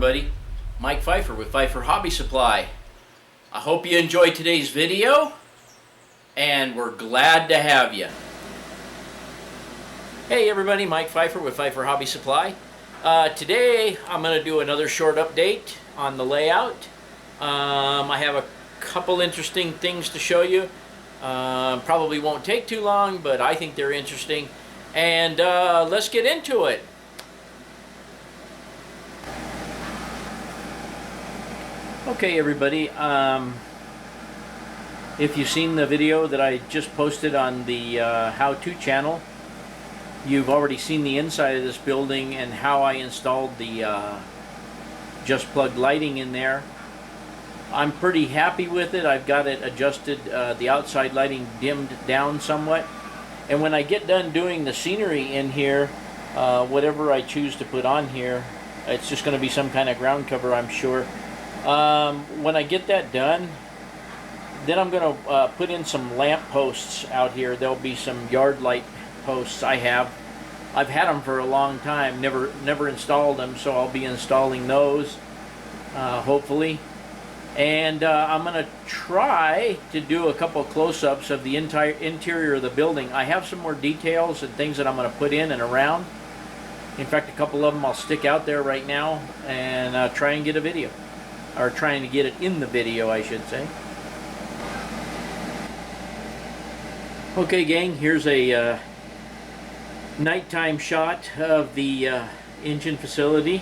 everybody. Mike Pfeiffer with Pfeiffer Hobby Supply. I hope you enjoyed today's video, and we're glad to have you. Hey everybody, Mike Pfeiffer with Pfeiffer Hobby Supply. Today I'm going to do another short update on the layout. I have a couple interesting things to show you. Probably won't take too long, but I think they're interesting. And let's get into it. Okay everybody, if you've seen the video that I just posted on the how-to channel, you've already seen the inside of this building and how I installed the Just Plug lighting in there. I'm pretty happy with it. I've got it adjusted, the outside lighting dimmed down somewhat. And when I get done doing the scenery in here, whatever I choose to put on here, it's just going to be some kind of ground cover, I'm sure. When I get that done, then I'm going to put in some lamp posts out here. There'll be some yard light posts I've had them for a long time, never installed them, so I'll be installing those hopefully. And I'm going to try to do a couple close-ups of the entire interior of the building. I have some more details and things that I'm going to put in and around. In fact, a couple of them I'll stick out there right now and try and get a video. Or trying to get it in the video, I should say. Okay gang, here's a nighttime shot of the engine facility.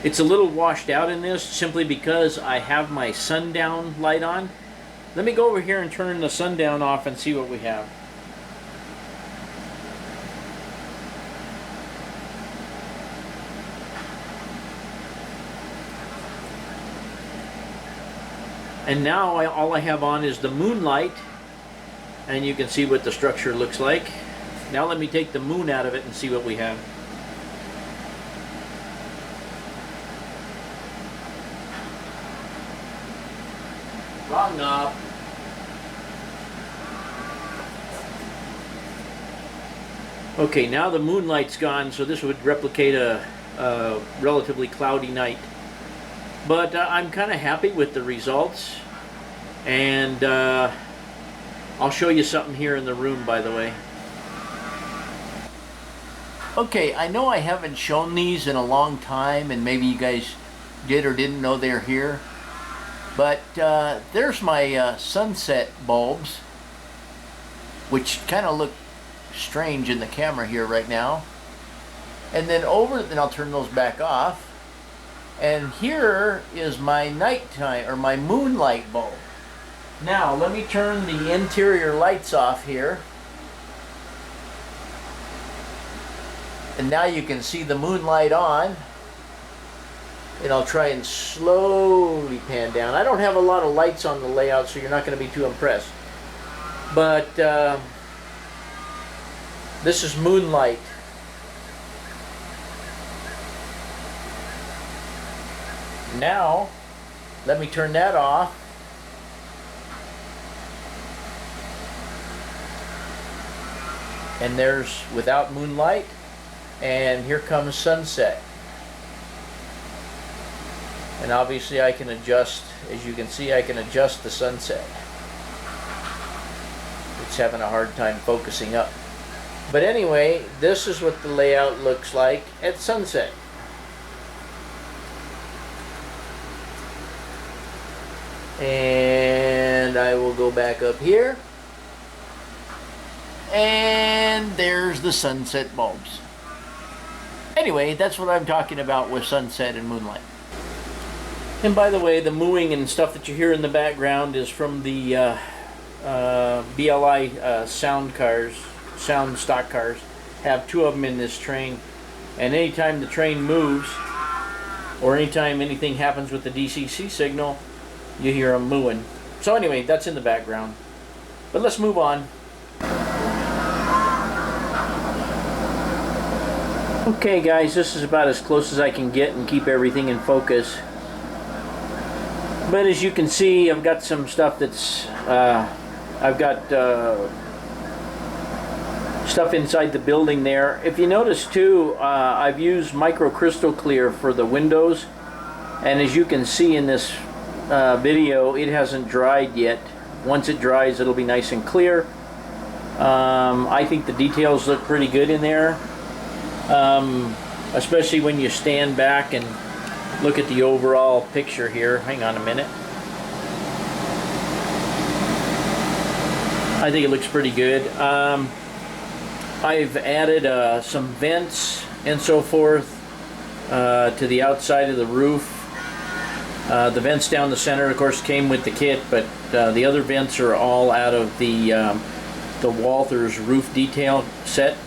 It's a little washed out in this simply because I have my sundown light on. Let me go over here and turn the sundown off and see what we have. And now all I have on is the moonlight, and you can see what the structure looks like. Now let me take the moon out of it and see what we have. Wrong knob. Okay, now the moonlight's gone, so this would replicate a relatively cloudy night. But I'm kind of happy with the results, and I'll show you something here in the room, by the way. Okay, I know I haven't shown these in a long time, and maybe you guys did or didn't know they're here, but there's my sunset bulbs, which kind of look strange in the camera here right now. And then then I'll turn those back off. And here is my nighttime, or my moonlight bulb. Now, let me turn the interior lights off here. And now you can see the moonlight on. And I'll try and slowly pan down. I don't have a lot of lights on the layout, so you're not going to be too impressed. But this is moonlight. Now, let me turn that off. And there's without moonlight. And here comes sunset. And obviously I can adjust, as you can see, I can adjust the sunset. It's having a hard time focusing up. But anyway, this is what the layout looks like at sunset. And I will go back up here, and there's the sunset bulbs. Anyway, that's what I'm talking about with sunset and moonlight. And by the way, the mooing and stuff that you hear in the background is from the BLI sound stock cars. Have two of them in this train, and anytime the train moves, or anytime anything happens with the DCC signal, you hear them mooing. So anyway, that's in the background. But let's move on. Okay guys, this is about as close as I can get and keep everything in focus. But as you can see, I've got some stuff that's I've got stuff inside the building there. If you notice too, I've used micro crystal clear for the windows, and as you can see in this video, it hasn't dried yet. Once it dries, it'll be nice and clear. I think the details look pretty good in there, especially when you stand back and look at the overall picture here. Hang on a minute. I think it looks pretty good. I've added some vents and so forth to the outside of the roof. The vents down the center, of course, came with the kit, but the other vents are all out of the Walthers roof detail set.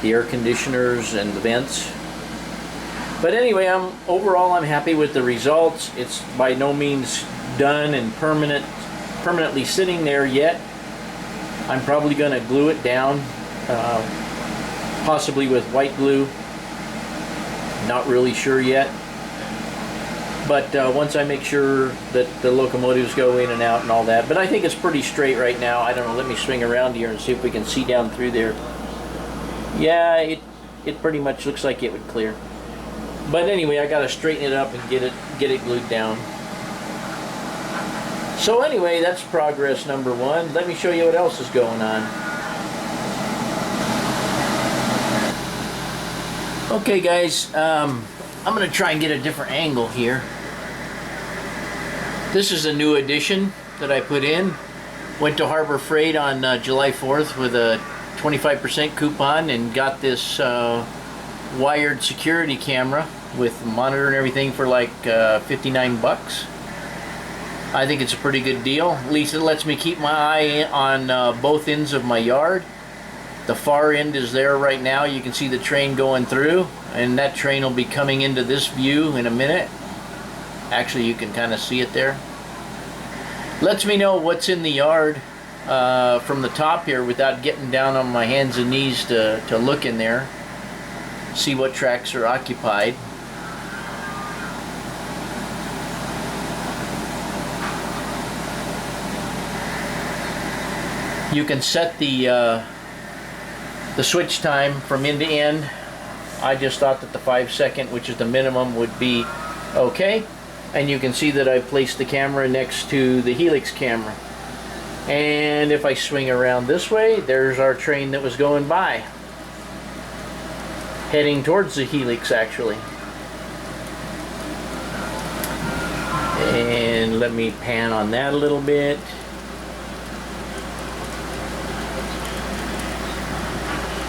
The air conditioners and the vents. But anyway, overall I'm happy with the results. It's by no means done and permanently sitting there yet. I'm probably going to glue it down, possibly with white glue. Not really sure yet. But once I make sure that the locomotives go in and out and all that. But I think it's pretty straight right now. I don't know, let me swing around here and see if we can see down through there. Yeah, it pretty much looks like it would clear. But anyway, I got to straighten it up and get it glued down. So anyway, that's progress number one. Let me show you what else is going on. Okay guys, I'm going to try and get a different angle here. This is a new addition that I put in. Went to Harbor Freight on July 4th with a 25% coupon and got this wired security camera with monitor and everything for like 59 bucks. I think it's a pretty good deal. At least it lets me keep my eye on both ends of my yard. The far end is there right now. You can see the train going through, and that train will be coming into this view in a minute. Actually, you can kind of see it there. Lets me know what's in the yard from the top here without getting down on my hands and knees to look in there. See what tracks are occupied. You can set the switch time from end to end. I just thought that the 5-second, which is the minimum, would be okay. And you can see that I've placed the camera next to the Helix camera. And if I swing around this way, there's our train that was going by. Heading towards the Helix, actually. And let me pan on that a little bit.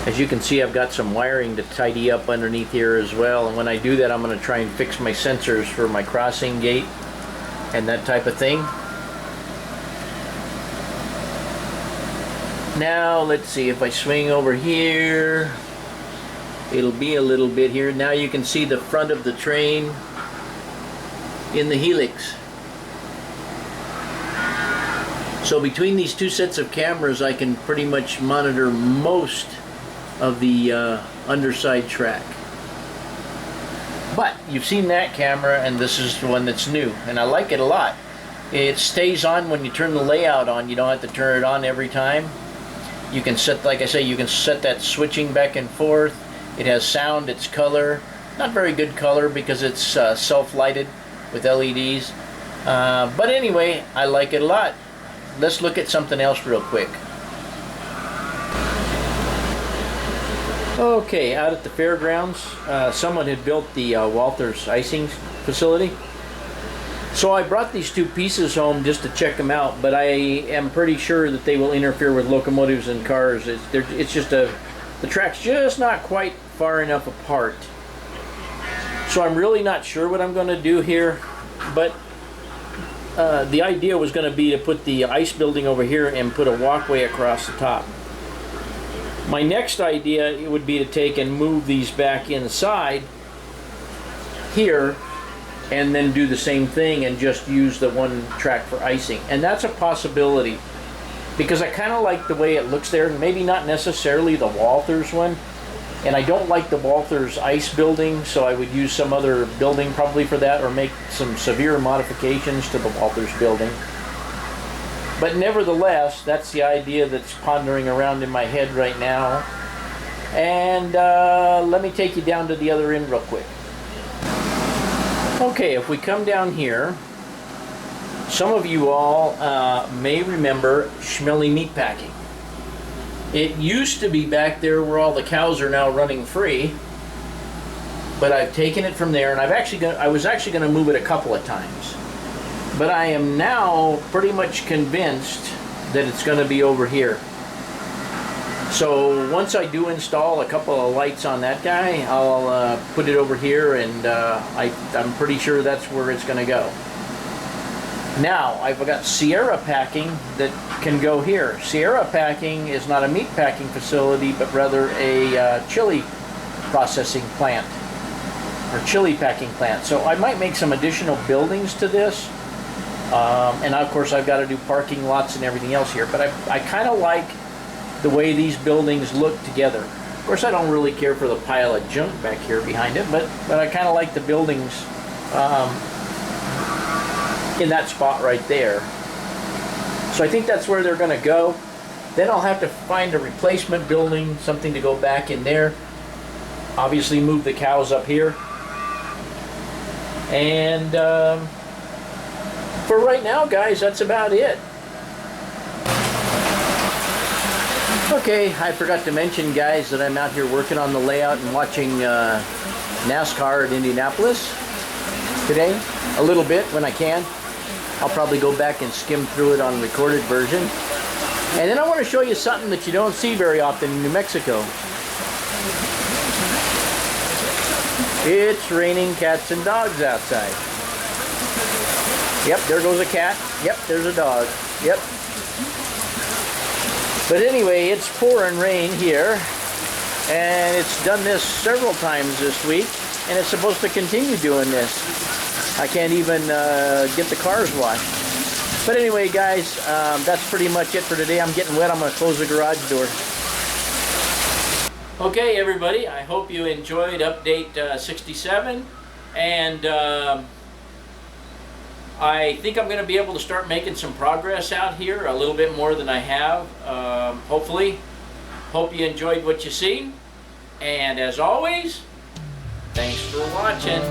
As you can see, I've got some wiring to tidy up underneath here as well, and when I do that, I'm going to try and fix my sensors for my crossing gate and that type of thing. Now let's see, if I swing over here, it'll be a little bit here. Now you can see the front of the train in the Helix. So between these two sets of cameras, I can pretty much monitor most of the underside track. But you've seen that camera, and this is the one that's new, and I like it a lot. It stays on when you turn the layout on. You don't have to turn it on every time. You can set, like I say, you can set that switching back and forth. It has sound, it's color. Not very good color because it's self-lighted with LEDs. But anyway, I like it a lot. Let's look at something else real quick. Okay, out at the fairgrounds, someone had built the Walthers Icing facility. So I brought these two pieces home just to check them out, but I am pretty sure that they will interfere with locomotives and cars. It's just the track's just not quite far enough apart. So I'm really not sure what I'm going to do here, but the idea was going to be to put the ice building over here and put a walkway across the top. My next idea would be to take and move these back inside here and then do the same thing and just use the one track for icing. And that's a possibility because I kind of like the way it looks there. Maybe not necessarily the Walthers one. And I don't like the Walthers ice building, so I would use some other building probably for that, or make some severe modifications to the Walthers building. But nevertheless, that's the idea that's pondering around in my head right now. And let me take you down to the other end real quick. Okay, if we come down here, some of you all may remember Schmelly Meatpacking. It used to be back there where all the cows are now running free, but I've taken it from there, and I was actually going to move it a couple of times. But I am now pretty much convinced that it's going to be over here. So once I do install a couple of lights on that guy, I'll put it over here, and I'm pretty sure that's where it's going to go. Now, I've got Sierra Packing that can go here. Sierra Packing is not a meat packing facility, but rather a chili processing plant, or chili packing plant. So I might make some additional buildings to this. And of course I've got to do parking lots and everything else here, but I kind of like the way these buildings look together. Of course I don't really care for the pile of junk back here behind it, but I kind of like the buildings in that spot right there. So I think that's where they're going to go. Then I'll have to find a replacement building, something to go back in there. Obviously move the cows up here. And for right now, guys, that's about it. Okay, I forgot to mention, guys, that I'm out here working on the layout and watching NASCAR at Indianapolis today, a little bit when I can. I'll probably go back and skim through it on recorded version. And then I want to show you something that you don't see very often in New Mexico. It's raining cats and dogs outside. Yep, there goes a cat. Yep, there's a dog. Yep. But anyway, it's pouring rain here, and it's done this several times this week, and it's supposed to continue doing this. I can't even get the cars washed. But anyway, guys, that's pretty much it for today. I'm getting wet. I'm going to close the garage door. Okay, everybody, I hope you enjoyed update 67, and I think I'm going to be able to start making some progress out here, a little bit more than I have, hopefully. Hope you enjoyed what you see, and as always, thanks for watching.